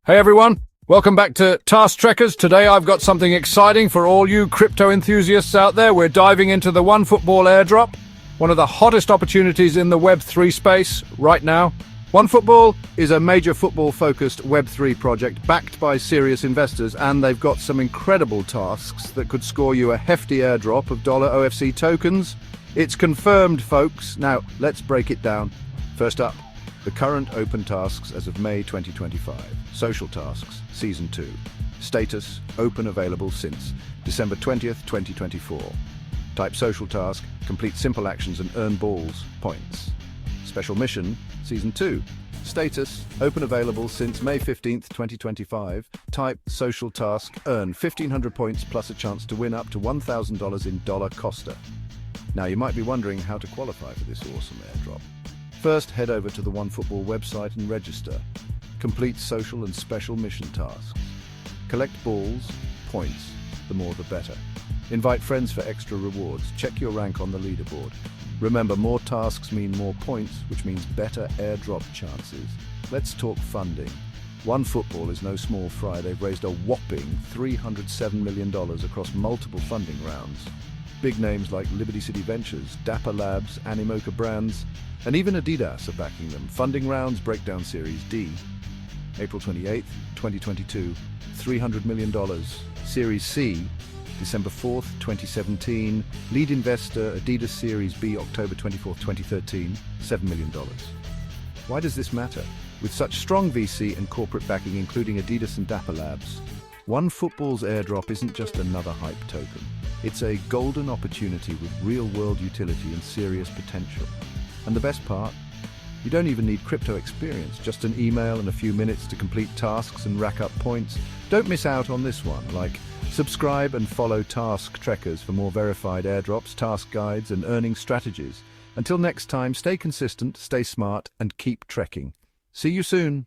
Hey everyone, welcome back to Task Trekkers. Today I've got something exciting for all you crypto enthusiasts out there. We're diving into the OneFootball Airdrop, one of the hottest opportunities in the Web3 space right now. OneFootball is a major football-focused Web3 project backed by serious investors, and they've got some incredible tasks that could score you a hefty airdrop of $OFC tokens. It's confirmed, folks. Now, let's break it down. First up, the current open tasks as of May 2025. Social tasks, Season 2. Status, open available since December 20th, 2024. Type social task, complete simple actions and earn balls, points. Special mission, Season 2. Status, open available since May 15th, 2025. Type social task, earn 1,500 points plus a chance to win up to $1,000 in Dollar Costa. Now you might be wondering how to qualify for this awesome airdrop. First, head over to the OneFootball website and register. Complete social and special mission tasks. Collect balls, points, the more the better. Invite friends for extra rewards. Check your rank on the leaderboard. Remember, more tasks mean more points, which means better airdrop chances. Let's talk funding. OneFootball is no small fry. They've raised a whopping $307 million across multiple funding rounds. Big names like Liberty City Ventures, Dapper Labs, Animoca Brands, and even Adidas are backing them. Funding rounds: Breakdown Series D, April 28th, 2022, $300 million. Series C, December 4th, 2017. Lead investor, Adidas Series B, October 24th, 2013, $7 million. Why does this matter? With such strong VC and corporate backing, including Adidas and Dapper Labs, OneFootball's airdrop isn't just another hype token. It's a golden opportunity with real-world utility and serious potential. And the best part? You don't even need crypto experience, just an email and a few minutes to complete tasks and rack up points. Don't miss out on this one. Subscribe and follow Task Trekkers for more verified airdrops, task guides, and earning strategies. Until next time, stay consistent, stay smart, and keep trekking. See you soon.